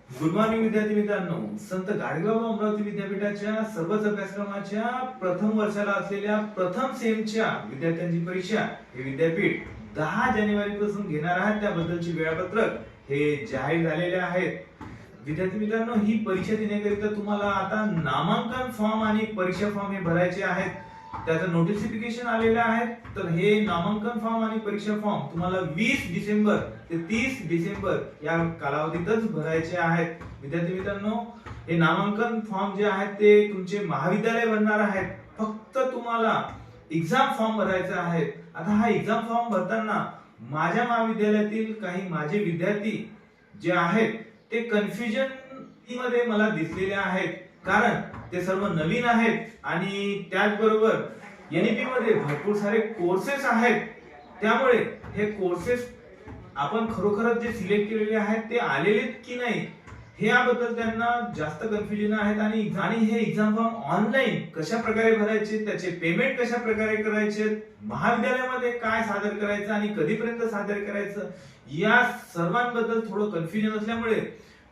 Good morning विद्यार्थी मित्रांनो. संत गाडगेबाबा अमरावती विद्यापीठाच्या सर्वच अभ्यासक्रमाच्या प्रथम वर्षाला असलेल्या प्रथम सेमच्या विद्यार्थ्यांची परीक्षा हे विद्यापीठ 10 जानेवारी पासून घेणार आहे. त्याबद्दलची वेळापत्रक हे जाहीर झालेले आहेत. विद्यार्थी मित्रांनो, ही परीक्षा देण्याकरिता तुम्हाला आता नामांकन फॉर्म आणि परीक्षा फॉर्म हे भरायचे आहेत. त्याचं नोटिफिकेशन आलेलं आहे. तर हे नामांकन फॉर्म आणि परीक्षा फॉर्म तुम्हाला 20 डिसेंबर ते 30 डिसेंबर या कालावधीतच भरायचे आहेत. विद्यार्थी मित्रांनो, हे नामांकन फॉर्म जे आहेत ते तुमचे महाविद्यालय भरणार आहेत. फक्त तुम्हाला एक्झाम फॉर्म भरायचा आहे. आता हा एक्झाम फॉर्म भरताना माझ्या महाविद्यालयातील काही माझे विद्यार्थी जे आहेत ते कन्फ्युजन मध्ये मला दिसलेले आहेत, कारण ते सर्व नवीन आहेत आणि त्याचबरोबर एनईपी मध्ये भरपूर सारे कोर्सेस आहेत. त्यामुळे हे कोर्सेस आपण खरोखरच जे सिलेक्ट केलेले आहेत ते आलेले की नाही हे याबद्दल त्यांना जास्त कन्फ्युजन आहेत. आणि हे एक्झाम फॉर्म ऑनलाईन कशा प्रकारे भरायचे, त्याचे पेमेंट कशा प्रकारे करायचे, महाविद्यालयामध्ये काय सादर करायचं आणि कधीपर्यंत सादर करायचं, या सर्वांबद्दल थोडं कन्फ्युजन असल्यामुळे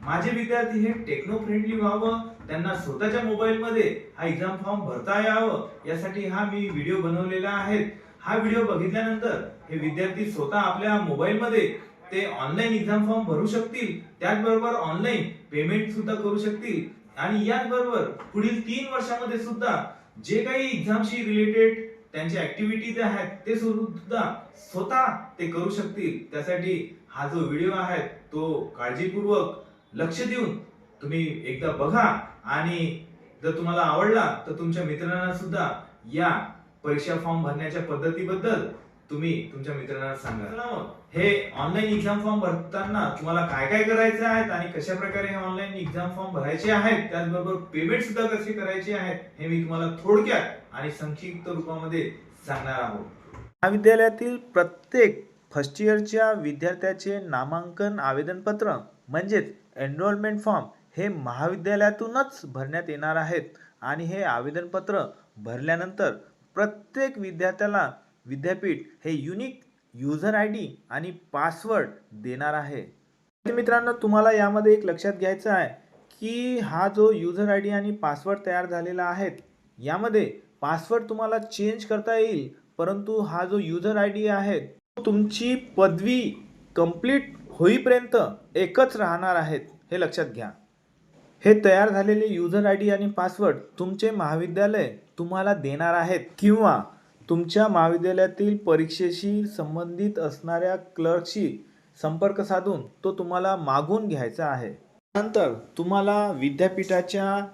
माझे विद्यार्थी हे टेक्नो फ्रेंडली व्हावं, त्यांना स्वतःच्या मोबाईल मध्ये हा एक्झाम फॉर्म भरता यावं, यासाठी हा मी व्हिडिओ बनवलेला आहे. हा व्हिडिओ बघितल्यानंतर हे विद्यार्थी स्वतः आपल्या मोबाईल मध्ये ते ऑनलाईन एक्झाम फॉर्म भरू शकतील, त्याचबरोबर ऑनलाईन पेमेंट सुद्धा करू शकतील आणि याचबरोबर पुढील 3 वर्षामध्ये सुद्धा जे काही एक्झामशी रिलेटेड त्यांच्या ऍक्टिव्हिटीज आहेत ते सुद्धा स्वतः ते करू शकतील. त्यासाठी हा जो व्हिडिओ आहे तो काळजीपूर्वक लक्ष देऊन तुम्ही एकदा बघा आणि जर तुम्हाला आवडला तर तुमच्या मित्रांना सुद्धा या परीक्षा फॉर्म भरण्याच्या पद्धतीबद्दल तुम्ही तुमच्या मित्रांना सांगा. चला मग, हे ऑनलाईन एक्झाम फॉर्म भरताना तुम्हाला काय काय करायचे आहेत आणि कशा प्रकारे हे ऑनलाईन एक्झाम फॉर्म भरायचे आहेत, त्याचबरोबर पेमेंट सुद्धा कसे करायचे आहेत, हे मी तुम्हाला थोडक्यात आणि संक्षिप्त रूपामध्ये सांगणार आहोत. महाविद्यालयातील प्रत्येक फर्स्ट इयरच्या विद्यार्थ्याचे नामांकन आवेदनपत्र म्हणजेच एनरोलमेंट फॉर्म हे महाविद्यालयातूनच भरण्यात येणार आहेत आणि हे आवेदनपत्र भरल्यानंतर प्रत्येक विद्यार्थ्याला विद्यापीठ हे युनिक युजर आय डी आणि पासवर्ड देणार आहे. मित्रांनो, तुम्हाला यामध्ये एक लक्षात घ्यायचं आहे की हा जो युजर आय डी आणि पासवर्ड तयार झालेला आहे यामध्ये पासवर्ड तुम्हाला चेंज करता येईल, परंतु हा जो युजर आय डी आहे तो तुमची पदवी कंप्लीट होईपर्यंत एकच राहणार आहेत, हे लक्षात घ्या. हे तयार झालेले युजर आय डी आणि पासवर्ड तुमचे महाविद्यालय तुम्हाला देणार आहेत किंवा तुमच्या महाविद्यालयातील परीक्षेशी संबंधित असणाऱ्या क्लर्कशी संपर्क साधून तो तुम्हाला मागून घ्यायचा आहे. नंतर तुम्हाला विद्यापीठाच्या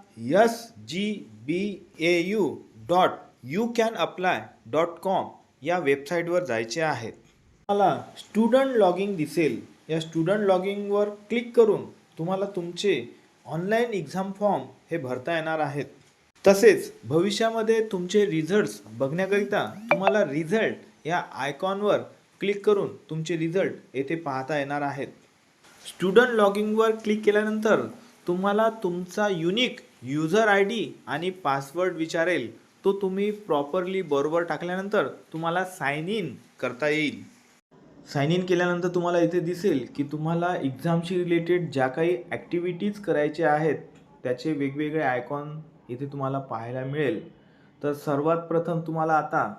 sgbau.youcanapply.com या वेबसाईटवर जायचे आहे. तुम्हाला स्टुडंट लॉगिंग दिसेल. या स्टुडंट लॉगिंगवर क्लिक करून तुम्हाला तुमचे ऑनलाईन एक्झाम फॉर्म हे भरता येणार आहेत. तसेच भविष्यामध्ये तुमचे रिझल्ट्स बघण्याकरिता तुम्हाला रिझल्ट या आयकॉनवर क्लिक करून तुमचे रिझल्ट येथे पाहता येणार आहेत. स्टुडंट लॉगिंगवर क्लिक केल्यानंतर तुम्हाला तुमचा युनिक युजर आय डी आणि पासवर्ड विचारेल. तो तुम्ही प्रॉपरली बरोबर टाकल्यानंतर तुम्हाला साइन इन करता येईल. साइन इन केल्यानंतर तुम्हाला इथे दिसेल की तुम्हाला एक्झामशी रिलेटेड ज्या काही ॲक्टिव्हिटीज करायच्या आहेत त्याचे वेगवेगळे आयकॉन इथे तुम्हाला पाहायला मिळेल. तर सर्वात प्रथम तुम्हाला आता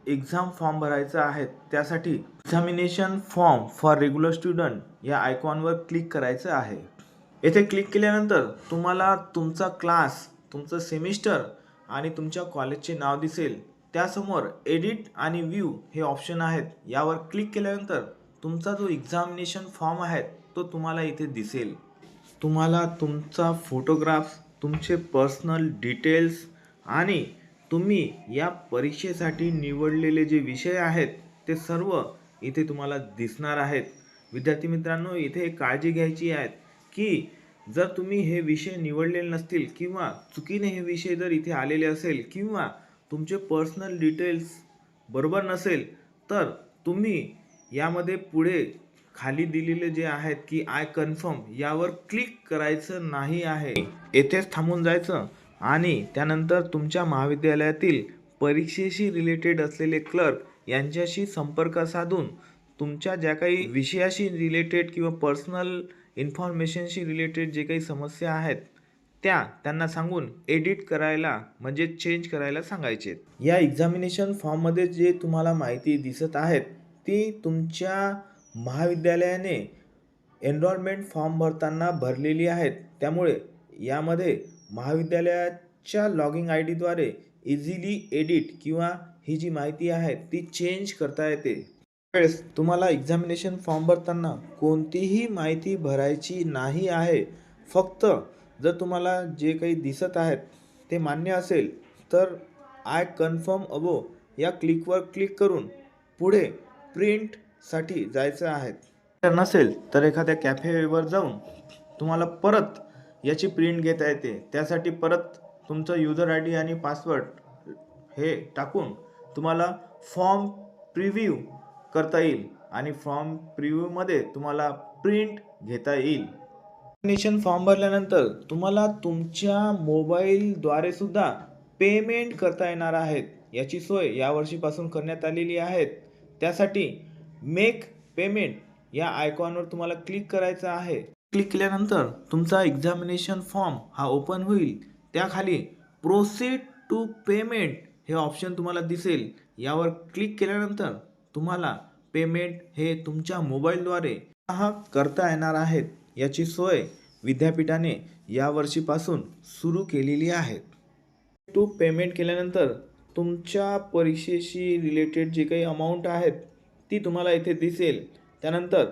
एक्झाम फॉर्म भरायचा आहे. त्यासाठी examination form for regular student या आयकॉनवर क्लिक करायचं आहे. येथे क्लिक केल्यानंतर तुम्हाला तुमचा क्लास, तुमचं सेमिस्टर आणि तुमच्या कॉलेजचे नाव दिसेल. त्यासमोर एडिट आणि व्ह्यू हे ऑप्शन आहेत. यावर क्लिक केल्यानंतर तुमचा जो एक्झामिनेशन फॉर्म आहे तो तुम्हाला इथे दिसेल. तुम्हाला तुमचा फोटोग्राफ, तुमचे पर्सनल डिटेल्स आणि तुम्ही या परीक्षेसाठी निवडलेले जे विषय आहेत ते सर्व इथे तुम्हाला दिसणार आहेत. विद्यार्थी मित्रांनो, इथे काळजी घ्यायची आहे की जर तुम्ही हे विषय निवडलेले नसतील किंवा चुकीने हे विषय जर इथे आलेले असेल किंवा तुमचे पर्सनल डिटेल्स बरोबर नसेल तर तुम्ही यामध्ये पुढे खाली दिलेले जे आहेत की आय कन्फर्म यावर क्लिक करायचं नाही आहे. येथेच थांबून जायचं आणि त्यानंतर तुमच्या महाविद्यालयातील परीक्षेशी रिलेटेड असलेले क्लर्क यांच्याशी संपर्क साधून तुमच्या ज्या काही विषयाशी रिलेटेड किंवा पर्सनल इन्फॉर्मेशनशी रिलेटेड जे काही समस्या आहेत त्या त्यांना सांगून एडिट करायला म्हणजे चेंज करायला सांगायचे. या एक्झामिनेशन फॉर्ममध्ये जे तुम्हाला माहिती दिसत आहेत ती तुमच्या महाविद्यालयाने एनरोलमेंट फॉर्म भरताना भरलेली आहेत. त्यामुळे यामध्ये महाविद्यालयाच्या लॉगिंग आय डीद्वारे इझिली एडिट किंवा ही जी माहिती आहे ती चेंज करता येते. त्यावेळेस तुम्हाला एक्झामिनेशन फॉर्म भरताना कोणतीही माहिती भरायची नाही आहे. फक्त जर तुम्हाला जे काही दिसत आहेत ते मान्य असेल तर आय कन्फर्म अबो या क्लिकवर क्लिक करून पुढे प्रिंटसाठी जायचं आहे. जर नसेल तर एखाद्या कॅफेवर जाऊन तुम्हाला परत याची प्रिंट घेता येते. त्यासाठी परत तुमचं युजर आय डी आणि पासवर्ड हे टाकून तुम्हाला फॉर्म प्रिव्ह्यू करता येईल आणि फॉर्म प्रिव्ह्यूमध्ये तुम्हाला प्रिंट घेता येईल. एक्झामिनेशन फॉर्म भरल्यानंतर तुम्हाला तुमच्या मोबाईलद्वारे सुद्धा पेमेंट करता येणार आहेत. याची सोय यावर्षीपासून करण्यात आलेली आहे. त्यासाठी मेक पेमेंट या आयकॉनवर तुम्हाला क्लिक करायचं आहे. क्लिक केल्यानंतर तुमचा एक्झामिनेशन फॉर्म हा ओपन होईल. त्याखाली प्रोसीड टू पेमेंट हे ऑप्शन तुम्हाला दिसेल. यावर क्लिक केल्यानंतर तुम्हाला पेमेंट हे तुमच्या मोबाईलद्वारे करता येणार आहेत. याची सोय विद्यापीठाने यावर्षीपासून सुरू केलेली आहे. टू पेमेंट केल्यानंतर तुमच्या परीक्षेशी रिलेटेड जे काही अमाऊंट आहेत ती तुम्हाला इथे दिसेल. त्यानंतर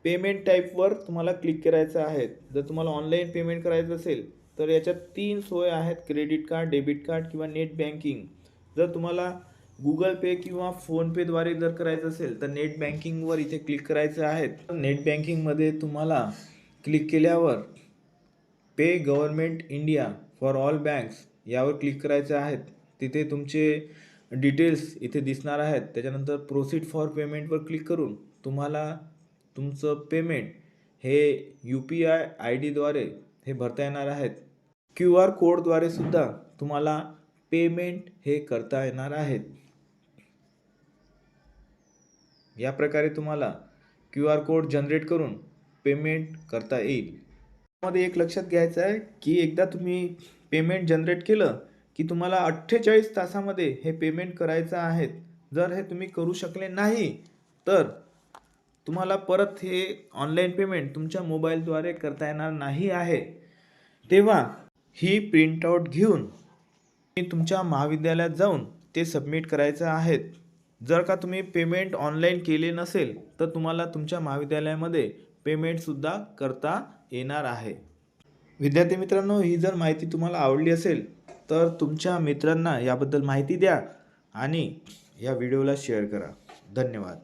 पेमेंट टाईपवर तुम्हाला क्लिक करायचं आहे. जर तुम्हाला ऑनलाईन पेमेंट करायचं असेल तर याच्यात 3 सोय आहेत: क्रेडिट कार्ड, डेबिट कार्ड किंवा नेट बँकिंग. जर तुम्हाला गुगल पे किंवा फोनपेद्वारे जर करायचं असेल तर नेट बँकिंगवर इथे क्लिक करायचं आहे. नेट बँकिंगमध्ये तुम्हाला क्लिक केल्यावर pay government India for all banks यावर क्लिक करायचं आहे. तिथे तुमचे डिटेल्स इथे दिसणार आहेत. त्याच्यानंतर प्रोसीड फॉर पेमेंटवर क्लिक करून तुम्हाला तुमचं पेमेंट हे UPI ID द्वारे हे भरता येणार आहेत. QR कोडद्वारे सुद्धा तुम्हाला पेमेंट हे करता येणार आहेत. या प्रकारे तुम्हाला QR कोड जनरेट करून पेमेंट करता येईल. त्यामध्ये एक लक्षात घ्यायचं आहे की एकदा तुम्ही पेमेंट जनरेट केलं की तुम्हाला 48 तासामध्ये हे पेमेंट करायचं आहे. जर हे तुम्ही करू शकले नाही तर तुम्हाला परत हे ऑनलाईन पेमेंट तुमच्या मोबाईलद्वारे करता येणार नाही आहे. तेव्हा ही प्रिंटआउट घेऊन तुमच्या महाविद्यालयात जाऊन ते सबमिट करायचं आहे. जर का तुम्ही पेमेंट ऑनलाईन केले नसेल तर तुम्हाला तुमच्या महाविद्यालयामध्ये पेमेंटसुद्धा करता येणार आहे. विद्यार्थी मित्रांनो, ही जर माहिती तुम्हाला आवडली असेल तर तुमच्या मित्रांना याबद्दल माहिती द्या आणि या व्हिडिओला शेअर करा. धन्यवाद.